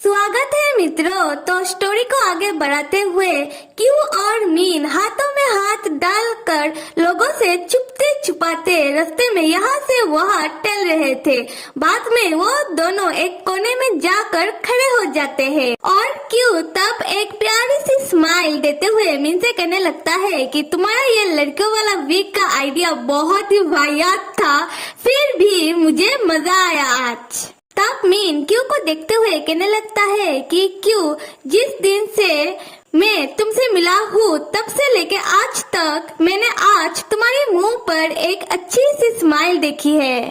स्वागत है मित्रों। तो स्टोरी को आगे बढ़ाते हुए क्यू और मीन हाथों में हाथ डालकर लोगों से छुपते छुपाते रास्ते में यहाँ से वहाँ टहल रहे थे। बाद में वो दोनों एक कोने में जाकर खड़े हो जाते हैं और क्यू तब एक प्यारी सी स्माइल देते हुए मीन से कहने लगता है कि तुम्हारा ये लड़कियों वाला वीक का आइडिया बहुत ही वाहियात था, फिर भी मुझे मजा आया आज। तब मीन क्यू को देखते हुए कहने लगता है कि क्यू, जिस दिन से मैं तुमसे मिला हूँ तब से लेके आज तक मैंने आज तुम्हारे मुंह पर एक अच्छी सी स्माइल देखी है।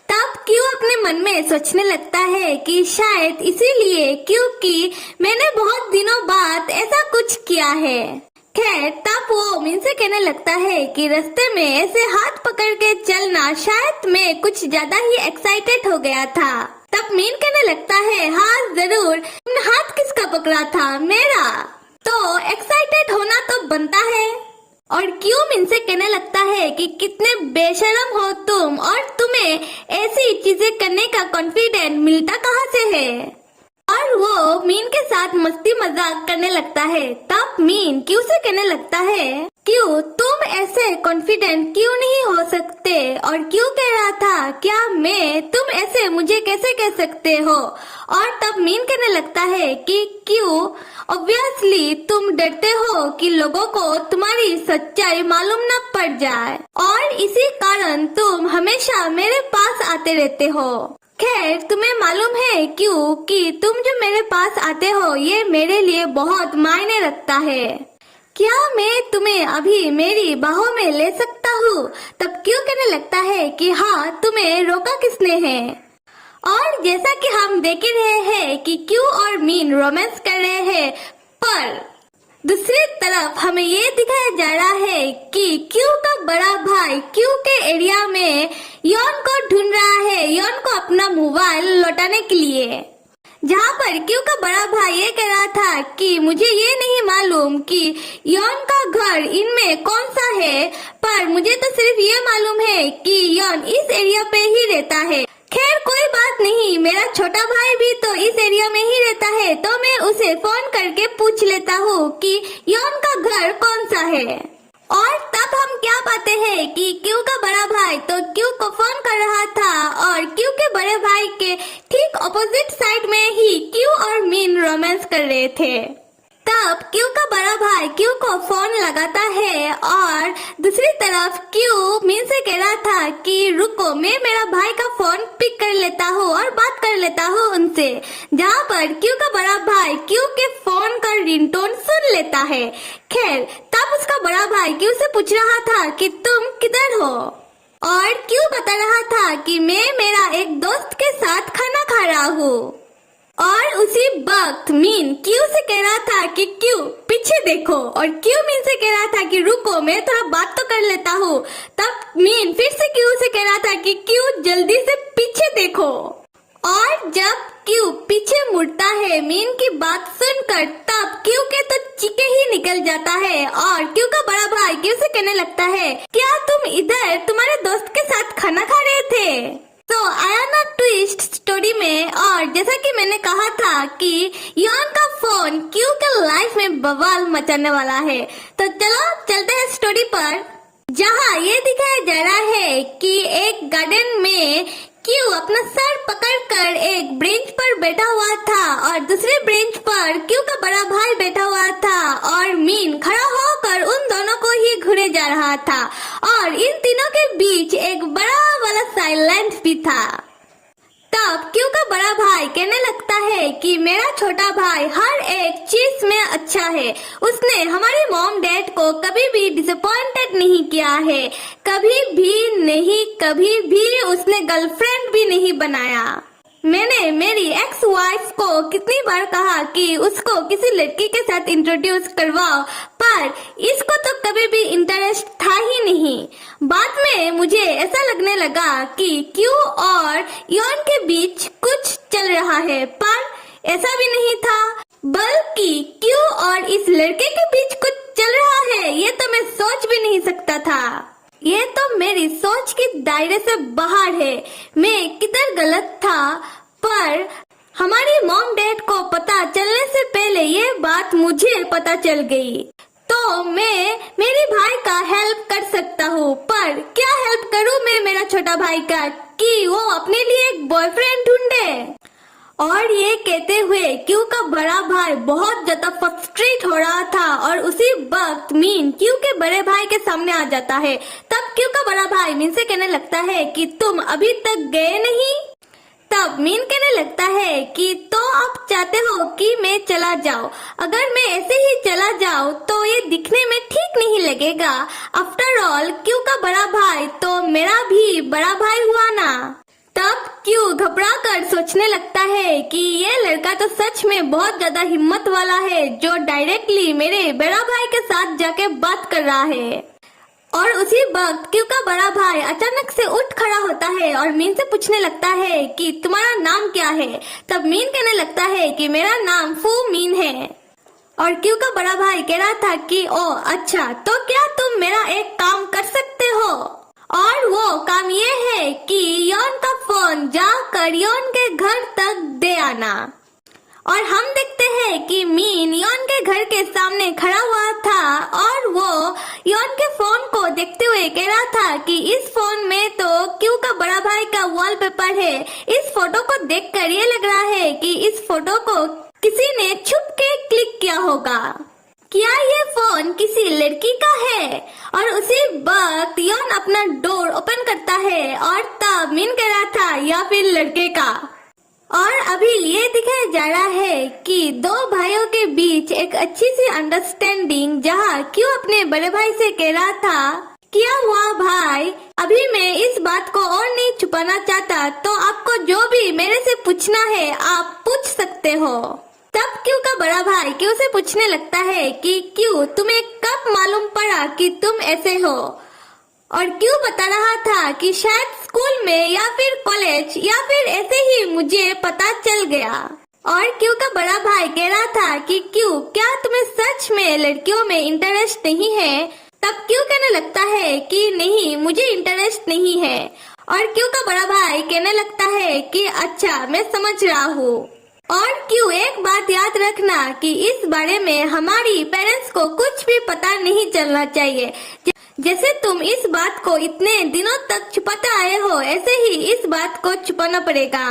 तब क्यू अपने मन में सोचने लगता है कि शायद इसीलिए क्योंकि मैंने बहुत दिनों बाद ऐसा कुछ किया है। खैर तब वो मीन से कहने लगता है कि रास्ते में ऐसे हाथ पकड़ के चलना शायद मैं कुछ ज्यादा ही एक्साइटेड हो गया था। तब मीन कहने लगता है, हाँ जरूर, हाथ किसका पकड़ा था? मेरा। तो एक्साइटेड होना तो बनता है। और क्यू मीन से कहने लगता है कि कितने बेशरम हो तुम और तुम्हें ऐसी चीजें करने का कॉन्फिडेंस मिलता कहाँ से है? और वो मीन के साथ मस्ती मजाक करने लगता है। तब मीन क्यू से कहने लगता है, क्यू तुम ऐसे कॉन्फिडेंट क्यों नहीं हो सकते? और क्यू कह रहा था, क्या मैं, तुम ऐसे मुझे कैसे कह सकते हो? और तब मीन कहने लगता है कि क्यू ऑब्वियसली तुम डरते हो कि लोगों को तुम्हारी सच्चाई मालूम न पड़ जाए और इसी कारण तुम हमेशा मेरे पास आते रहते हो। खैर तुम्हें मालूम है क्यों कि तुम जो मेरे पास आते हो ये मेरे लिए बहुत मायने रखता है। क्या मैं तुम्हें अभी मेरी बाहों में ले सकता हूँ? तब क्यों कहने लगता है कि हाँ, तुम्हें रोका किसने है? और जैसा कि हम देख ही रहे हैं कि क्यू और मीन रोमांस कर रहे हैं, पर दूसरी तरफ हमें ये दिखाया जा रहा है कि क्यू का बड़ा भाई क्यू के एरिया में यॉन को ढूंढ रहा है, यॉन को अपना मोबाइल लौटाने के लिए। जहाँ पर क्यू का बड़ा भाई ये कह रहा था कि मुझे ये नहीं मालूम कि यॉन का घर इनमें कौन सा है, पर मुझे तो सिर्फ ये मालूम है कि यॉन इस एरिया पे ही रहता है। खैर कोई बात नहीं, मेरा छोटा भाई भी तो इस एरिया में ही रहता है, तो मैं उसे फोन करके पूछ लेता हूँ कि यॉन का घर कौन सा है। और तब हम क्या पाते हैं कि क्यू का बड़ा भाई तो क्यू को फोन कर रहा था और क्यू के बड़े भाई के ठीक ऑपोजिट साइड में ही क्यू और मीन रोमांस कर रहे थे। तब क्यू का बड़ा भाई क्यू को फोन लगाता है और दूसरी तरफ क्यू मीन से कह रहा था कि रुको, मैं मेरा भाई का फोन पिक कर लेता हूँ और बात कर लेता हूँ उनसे। जहाँ पर क्यू का बड़ा भाई क्यू के फोन का रिंगटोन सुन लेता है। खैर तब उसका बड़ा भाई क्यू से पूछ रहा था कि तुम किधर हो? और क्यू बता रहा था कि मैं मेरा एक दोस्त के साथ खाना खा रहा हूँ। और उसी वक्त मीन क्यू से कह रहा था कि क्यू पीछे देखो, और क्यू मीन से कह रहा था कि रुको, मैं थोड़ा बात तो कर लेता हूँ। तब मीन फिर से क्यू से कह रहा था कि क्यू जल्दी से पीछे देखो। और जब क्यू पीछे मुड़ता है मीन की बात सुनकर, तब क्यू के तो चीखे ही निकल जाता है और क्यू का बड़ा भाई क्यू से कहने लगता है, क्या तुम इधर तुम्हारे दोस्त के साथ खाना खा रहे थे? तो आया ना ट्विस्ट स्टोरी में। और जैसा कि मैंने कहा था कि यॉन का फोन क्यू के लाइफ में बवाल मचाने वाला है। तो चलो चलते हैं स्टोरी पर, जहाँ ये दिखाया जा रहा है कि एक गार्डन में क्यू अपना सर पकड़कर एक ब्रेंच पर बैठा हुआ था और दूसरे ब्रेंच पर क्यू का बड़ा भाई बैठा हुआ था और मीन खड़ा होकर उन दोनों को ही घूरे जा रहा था और इन तीनों के बीच एक बड़ा वाला साइलेंस भी था। तब क्यू का बड़ा भाई कहने लगता है कि मेरा छोटा भाई हर एक चीज में अच्छा है, उसने हमारे मॉम डैड को कभी भी डिसअपॉइंटेड नहीं किया है, कभी भी उसने गर्लफ्रेंड भी नहीं बनाया। मैंने मेरी एक्स वाइफ को कितनी बार कहा कि उसको किसी लड़की के साथ इंट्रोड्यूस करवाओ, पर इसको तो कभी भी इंटरेस्ट था ही नहीं। बाद में मुझे ऐसा लगने लगा कि क्यू और यॉन के बीच कुछ चल रहा है, पर ऐसा भी नहीं था, बल्कि क्यू और इस लड़के के बीच कुछ चल रहा है, ये तो मैं सोच भी नहीं सकता था। ये तो मेरी सोच के दायरे से बाहर है, मैं किधर गलत था, पर हमारी मॉम डैड को पता चलने से पहले ये बात मुझे पता चल गई, तो मैं मेरे भाई का हेल्प कर सकता हूँ। पर क्या हेल्प करूँ मैं मेरा छोटा भाई का कि वो अपने लिए एक बॉयफ्रेंड ढूंढे। और ये कहते हुए क्यू का बड़ा भाई बहुत ज्यादा फ्रस्ट्रेट हो रहा था और उसी वक्त मीन क्यू के बड़े भाई के सामने आ जाता है। तब क्यू का बड़ा भाई मीन से कहने लगता है कि तुम अभी तक गए नहीं। तब मीन कहने लगता है कि तो आप चाहते हो कि मैं चला जाऊं। अगर मैं ऐसे ही चला जाऊं तो ये दिखने में ठीक नहीं लगेगा। आफ्टर ऑल क्यू का बड़ा भाई तो मेरा भी बड़ा भाई हुआ ना। तब क्यू घबरा कर सोचने लगता है कि ये लड़का तो सच में बहुत ज्यादा हिम्मत वाला है जो डायरेक्टली मेरे बड़ा भाई के साथ जाके बात कर रहा है। और उसी वक्त क्यू का बड़ा भाई अचानक से उठ खड़ा होता है और मीन से पूछने लगता है कि तुम्हारा नाम क्या है। तब मीन कहने लगता है कि मेरा नाम फू मीन है। और क्यू का बड़ा भाई कह रहा था कि ओ अच्छा, तो क्या तुम मेरा एक काम कर सकते हो। और वो काम ये है कि योन का फोन जाकर योन के घर तक दे आना। और हम देखते हैं कि मीन योन के घर के सामने खड़ा हुआ था और वो योन के फोन को देखते हुए कह रहा था कि इस फोन में तो क्यू का बड़ा भाई का वॉलपेपर है। इस फोटो को देखकर ये लग रहा है कि इस फोटो को किसी ने छुप के क्लिक किया होगा। क्या ये फोन किसी लड़की का है। और उसी वक्त योन अपना डोर ओपन करता है और तब मीन कह रहा था या फिर लड़के का। और अभी ये दिखाया जा रहा है कि दो भाइयों के बीच एक अच्छी सी अंडरस्टैंडिंग, जहाँ क्यों अपने बड़े भाई से कह रहा था क्या हुआ भाई, अभी मैं इस बात को और नहीं छुपाना चाहता, तो आपको जो भी मेरे से पूछना है आप पूछ सकते हो। तब क्यू का बड़ा भाई क्यू से पूछने लगता है कि क्यू तुम्हें कब मालूम पड़ा कि तुम ऐसे हो। और क्यू बता रहा था कि शायद स्कूल में या फिर कॉलेज या फिर ऐसे ही मुझे पता चल गया। और क्यू का बड़ा भाई कह रहा था कि क्यू क्या तुम्हें सच में लड़कियों में इंटरेस्ट नहीं है। तब क्यू कहने लगता है कि नहीं, मुझे इंटरेस्ट नहीं है। और क्यू का बड़ा भाई कहने लगता है कि अच्छा, मैं समझ रहा हूँ। और क्यू एक बात याद रखना कि इस बारे में हमारी पेरेंट्स को कुछ भी पता नहीं चलना चाहिए। जैसे तुम इस बात को इतने दिनों तक छुपाते आए हो, ऐसे ही इस बात को छुपाना पड़ेगा।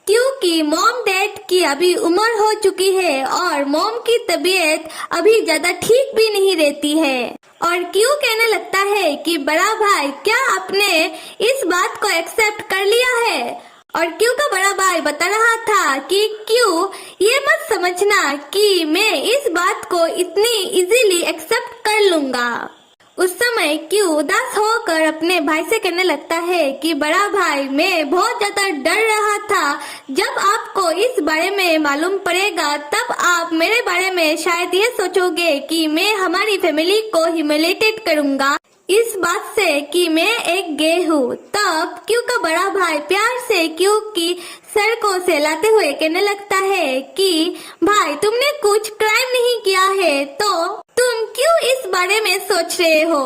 क्योंकि मॉम डैड की अभी उम्र हो चुकी है और मॉम की तबीयत अभी ज्यादा ठीक भी नहीं रहती है। और क्यों कहने लगता है कि बड़ा भाई क्या आपने इस बात को एक्सेप्ट कर लिया है। और क्यू का बड़ा भाई बता रहा था कि क्यू ये मत समझना कि मैं इस बात को इतनी इजीली एक्सेप्ट कर लूंगा। उस समय क्यू उदास होकर अपने भाई से कहने लगता है कि बड़ा भाई, मैं बहुत ज्यादा डर रहा था। जब आपको इस बारे में मालूम पड़ेगा तब आप मेरे बारे में शायद ये सोचोगे कि मैं हमारी फैमिली को ह्यूमिलेटेड करूंगा इस बात से कि मैं एक गे हूँ। तब क्यू का बड़ा भाई प्यार से क्यू की सर को सहलाते हुए कहने लगता है कि भाई, तुमने कुछ क्राइम नहीं किया है तो तुम क्यों इस बारे में सोच रहे हो।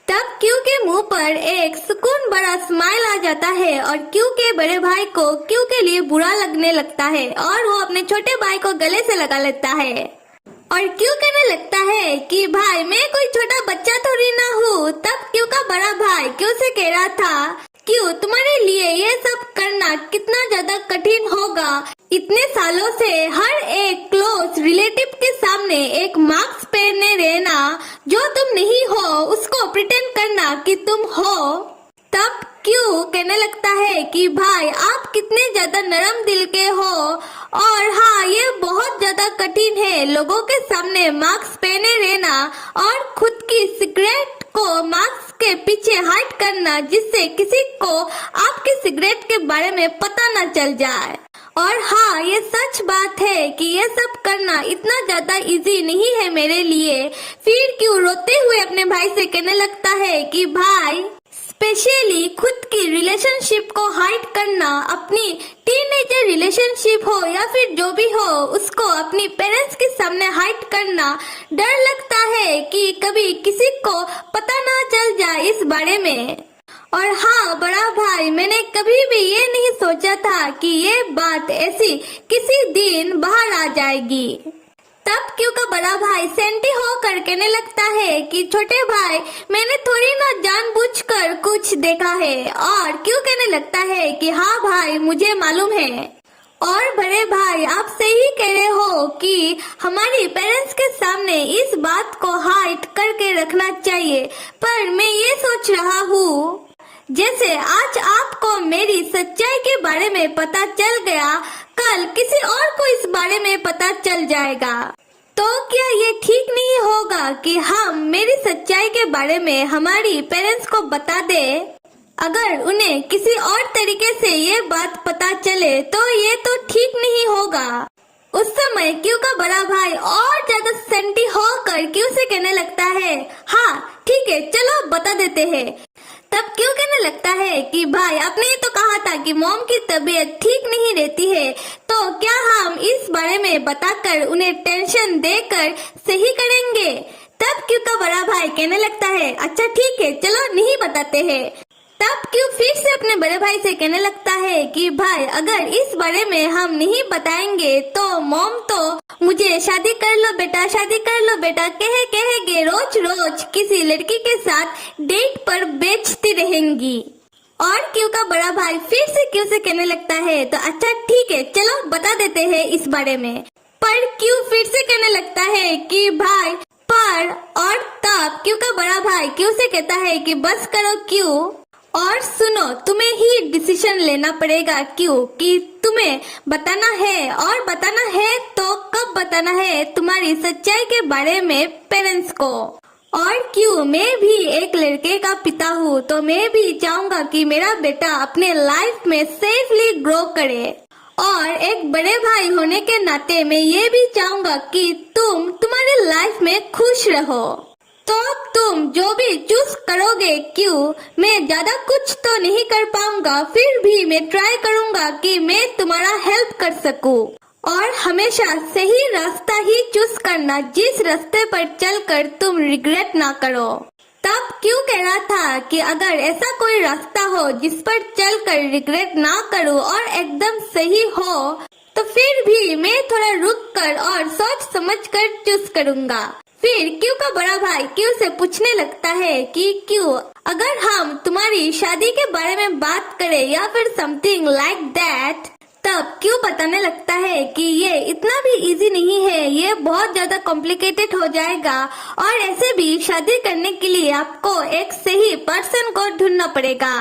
तब क्यू के मुंह पर एक सुकून भरा स्माइल आ जाता है और क्यू के बड़े भाई को क्यू के लिए बुरा लगने लगता है और वो अपने छोटे भाई को गले से लगा लेता है। और क्यू कहने लगता है कि भाई, मैं कोई छोटा बच्चा थोड़ी ना हूँ। तब क्यू का बड़ा भाई क्यू से कह रहा था क्यू, तुम्हारे लिए ये सब करना कितना ज्यादा कठिन होगा। इतने सालों से हर एक क्लोज रिलेटिव के सामने एक मास्क पहने रहना, जो तुम नहीं हो उसको प्रिटेंड करना कि तुम हो। तब क्यू कहने लगता है कि भाई, आप कितने ज्यादा नरम दिल के हो। और हाँ, ये बहुत ज्यादा कठिन है लोगों के सामने मास्क पहने रहना और खुद की सिगरेट को मास्क के पीछे हाइड करना, जिससे किसी को आपकी सिगरेट के बारे में पता न चल जाए। और हाँ, ये सच बात है कि ये सब करना इतना ज्यादा इजी नहीं है मेरे लिए। फिर क्यों रोते हुए अपने भाई से कहने लगता है कि भाई, स्पेशली खुद की रिलेशनशिप को हाइड करना, अपनी टीनेजर रिलेशनशिप हो या फिर जो भी हो, उसको अपनी पेरेंट्स के सामने हाइड करना, डर लगता है कि कभी किसी को पता ना चल जाए इस बारे में। और हाँ बड़ा भाई, मैंने कभी भी ये नहीं सोचा था कि ये बात ऐसी किसी दिन बाहर आ जाएगी। तब क्यों का बड़ा भाई सेंटी होकर कहने लगता है कि छोटे भाई, मैंने थोड़ी ना जानबूझकर कुछ देखा है। और क्यों कहने लगता है कि हाँ भाई, मुझे मालूम है। और बड़े भाई, आप सही कह रहे हो कि हमारी पेरेंट्स के सामने इस बात को हाइड करके रखना चाहिए। पर मैं ये सोच रहा हूँ, जैसे आज आपको मेरी सच्चाई के बारे में पता चल गया, कल किसी और को इस बारे में पता चल जाएगा। तो क्या ये ठीक नहीं होगा कि हम मेरी सच्चाई के बारे में हमारी पेरेंट्स को बता दें? अगर उन्हें किसी और तरीके से ये बात पता चले तो ये तो ठीक नहीं होगा। उस समय क्यों का बड़ा भाई और ज्यादा सेंटी होकर क्यों से कहने लगता है, हाँ ठीक है, चलो बता देते हैं। तब क्यों कहने लगता है कि भाई, आपने तो कहा था कि मॉम की तबीयत ठीक नहीं रहती है, तो क्या हम इस बारे में बताकर उन्हें टेंशन देकर सही करेंगे? तब क्यों का बड़ा भाई कहने लगता है, अच्छा ठीक है, चलो नहीं बताते हैं। तब क्यों फिर से अपने बड़े भाई से कहने लगता है कि भाई, अगर इस बारे में हम नहीं बताएंगे तो मॉम तो मुझे शादी कर लो बेटा, शादी कर लो बेटा कहेगे रोज रोज किसी लड़की के साथ डेट पर बेचती रहेंगी। और क्यों का बड़ा भाई फिर से क्यों से कहने लगता है, तो अच्छा ठीक है, चलो बता देते हैं इस बारे में। पर क्यों फिर से कहने लगता है कि भाई पर, और तब क्यों का बड़ा भाई क्यों से कहता है कि बस करो क्यों, और सुनो, तुम्हें ही डिसीजन लेना पड़ेगा क्यों कि तुम्हें बताना है, और बताना है तो कब बताना है तुम्हारी सच्चाई के बारे में पेरेंट्स को। और क्यों, मैं भी एक लड़के का पिता हूँ, तो मैं भी चाहूंगा कि मेरा बेटा अपने लाइफ में सेफली ग्रो करे। और एक बड़े भाई होने के नाते मैं ये भी चाहूंगा कि तुम तुम्हारी लाइफ में खुश रहो। तो तुम जो भी चूज करोगे क्यों, मैं ज्यादा कुछ तो नहीं कर पाऊंगा, फिर भी मैं ट्राई करूंगा कि मैं तुम्हारा हेल्प कर सकूं। और हमेशा सही रास्ता ही चूज करना, जिस रास्ते पर चलकर तुम रिग्रेट ना करो। तब क्यों कह रहा था कि अगर ऐसा कोई रास्ता हो जिस पर चलकर रिग्रेट ना करूं और एकदम सही हो, तो फिर भी मैं थोड़ा रुक कर और सोच समझ कर चूज करूंगा। फिर क्यों का बड़ा भाई क्यों से पूछने लगता है कि क्यों, अगर हम तुम्हारी शादी के बारे में बात करें या फिर समथिंग लाइक दैट, तब क्यों बताने लगता है कि ये इतना भी इजी नहीं है, ये बहुत ज्यादा कॉम्प्लिकेटेड हो जाएगा, और ऐसे भी शादी करने के लिए आपको एक सही पर्सन को ढूंढना पड़ेगा।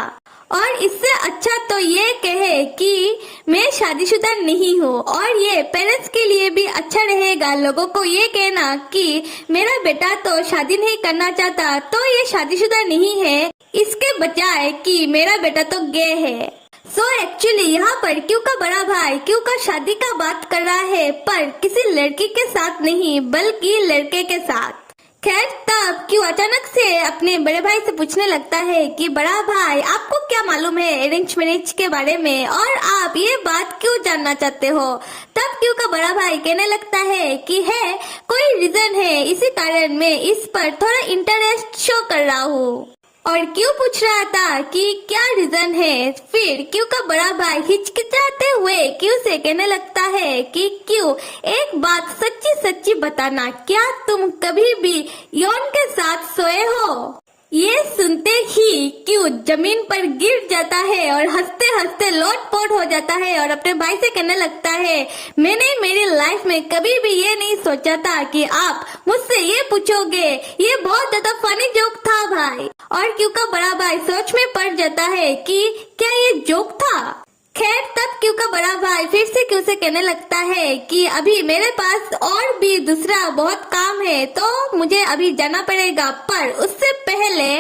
और इससे अच्छा तो ये कहे कि मैं शादीशुदा नहीं हूँ, और ये पेरेंट्स के लिए भी अच्छा रहेगा लोगों को ये कहना कि मेरा बेटा तो शादी नहीं करना चाहता, तो ये शादीशुदा नहीं है, इसके बजाय कि मेरा बेटा तो गे है। सो एक्चुअली यहाँ पर क्यों का बड़ा भाई क्यों का शादी का बात कर रहा है, पर किसी लड़की के साथ नहीं बल्कि लड़के के साथ। खैर, तब क्यों अचानक से अपने बड़े भाई से पूछने लगता है कि बड़ा भाई, आपको क्या मालूम है अरेंज मैरिज के बारे में, और आप ये बात क्यों जानना चाहते हो? तब क्यों का बड़ा भाई कहने लगता है कि है कोई रीजन है, इसी कारण मैं इस पर थोड़ा इंटरेस्ट शो कर रहा हूँ। और क्यों पूछ रहा था कि क्या रीजन है? फिर क्यों का बड़ा भाई हिचकिचाते हुए क्यों से कहने लगता है कि क्यों, एक बात सच्ची सच्ची बताना, क्या तुम कभी भी यौन के साथ सोए हो? ये सुनते ही क्यों जमीन पर गिर जाता है और हंसते हंसते लोटपोट हो जाता है और अपने भाई से कहने लगता है, मैंने मेरी लाइफ में कभी भी ये नहीं सोचा था कि आप मुझसे ये पूछोगे, ये बहुत ज्यादा फनी जोक था भाई। और क्यों का बड़ा भाई सोच में पड़ जाता है कि क्या ये जोक था? खैर, तब क्यों का बड़ा भाई फिर से क्यों से कहने लगता है कि अभी मेरे पास और भी दूसरा बहुत काम है, तो मुझे अभी जाना पड़ेगा, पर उससे पहले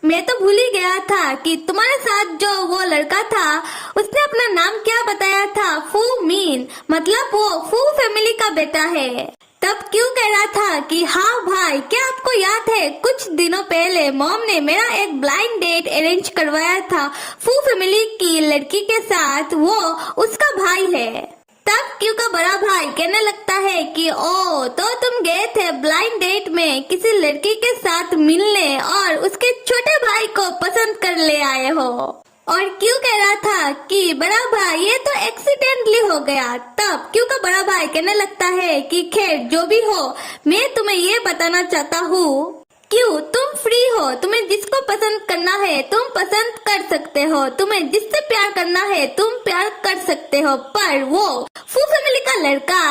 मैं तो भूल ही गया था कि तुम्हारे साथ जो वो लड़का था उसने अपना नाम क्या बताया था? फू मीन, मतलब वो फू फैमिली का बेटा है। तब क्यों कह रहा था कि हाँ भाई, क्या आपको याद है कुछ दिनों पहले मॉम ने मेरा एक ब्लाइंड डेट अरेंज करवाया था फू फैमिली की लड़की के साथ, वो उसका भाई है। तब तब क्यू का बड़ा भाई कहने लगता है कि ओ तो तुम गए थे ब्लाइंड डेट में किसी लड़की के साथ मिलने और उसके छोटे भाई को पसंद कर ले आए हो। और क्यू कह रहा था कि बड़ा भाई ये तो एक्सीडेंटली हो गया। तब क्यू का बड़ा भाई कहने लगता है कि खैर जो भी हो, मैं तुम्हें ये बताना चाहता हूँ क्यों तुम फ्री हो, तुम्हें जिसको पसंद करना है तुम पसंद कर सकते हो, तुम्हें जिससे प्यार करना है तुम प्यार कर सकते हो, पर वो फू फैमिली का लड़का,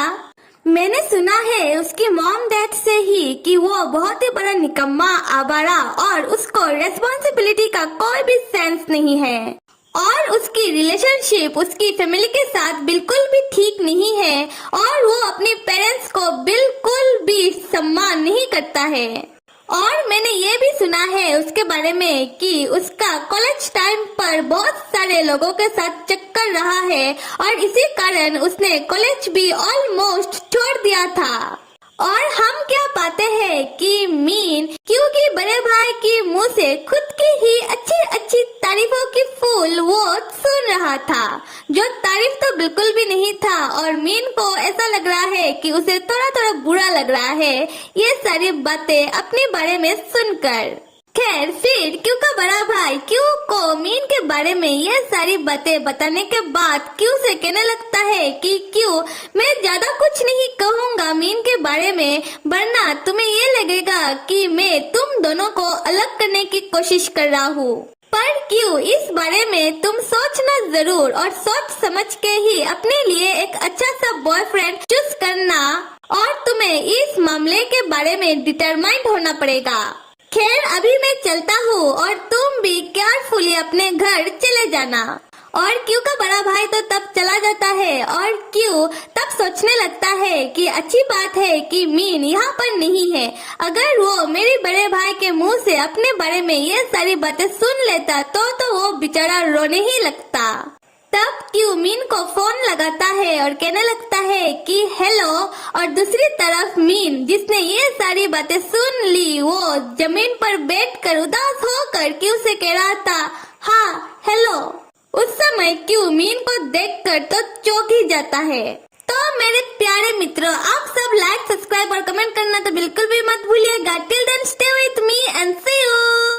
मैंने सुना है उसकी मॉम डैड से ही कि वो बहुत ही बड़ा निकम्मा, आवारा और उसको रेस्पॉन्सिबिलिटी का कोई भी सेंस नहीं है और उसकी रिलेशनशिप उसकी फैमिली के साथ बिल्कुल भी ठीक नहीं है और वो अपने पेरेंट्स को बिल्कुल भी सम्मान नहीं करता है। और मैंने ये भी सुना है उसके बारे में कि उसका कॉलेज टाइम पर बहुत सारे लोगों के साथ चक्कर रहा है और इसी कारण उसने कॉलेज भी ऑलमोस्ट छोड़ दिया था। और हम क्या पाते हैं कि मीन क्योंकि बड़े भाई की मुंह से खुद की ही अच्छी अच्छी तारीफों की फूल वो सुन रहा था, जो तारीफ तो बिल्कुल भी नहीं था और मीन को ऐसा लग रहा है कि उसे थोड़ा थोड़ा बुरा लग रहा है ये सारी बातें अपने बारे में सुनकर। खैर फिर क्यू का बड़ा भाई क्यू को मीन के बारे में ये सारी बातें बताने के बाद क्यू से कहने लगता है कि क्यू मैं ज्यादा कुछ नहीं कहूँगा मीन के बारे में, वरना तुम्हें ये लगेगा कि मैं तुम दोनों को अलग करने की कोशिश कर रहा हूँ। पर क्यों इस बारे में तुम सोचना जरूर और सोच समझ के ही अपने लिए एक अच्छा सा बॉयफ्रेंड चूज करना और तुम्हें इस मामले के बारे में डिटरमाइंड होना पड़ेगा। खैर अभी मैं चलता हूँ और तुम भी केयरफुली अपने घर चले जाना। और क्यू का बड़ा भाई तो तब चला जाता है और क्यू तब सोचने लगता है कि अच्छी बात है कि मीन यहाँ पर नहीं है, अगर वो मेरे बड़े भाई के मुंह से अपने बारे में ये सारी बातें सुन लेता तो वो बेचारा रोने ही लगता। तब क्यू मीन को फोन लगाता है और कहने लगता है कि हेलो, और दूसरी तरफ मीन जिसने ये सारी बातें सुन ली वो जमीन पर बैठकर उदास होकर क्यू से कह रहा था हाँ हेलो। उस समय क्यू मीन को देखकर तो चौंक ही जाता है। तो मेरे प्यारे मित्रों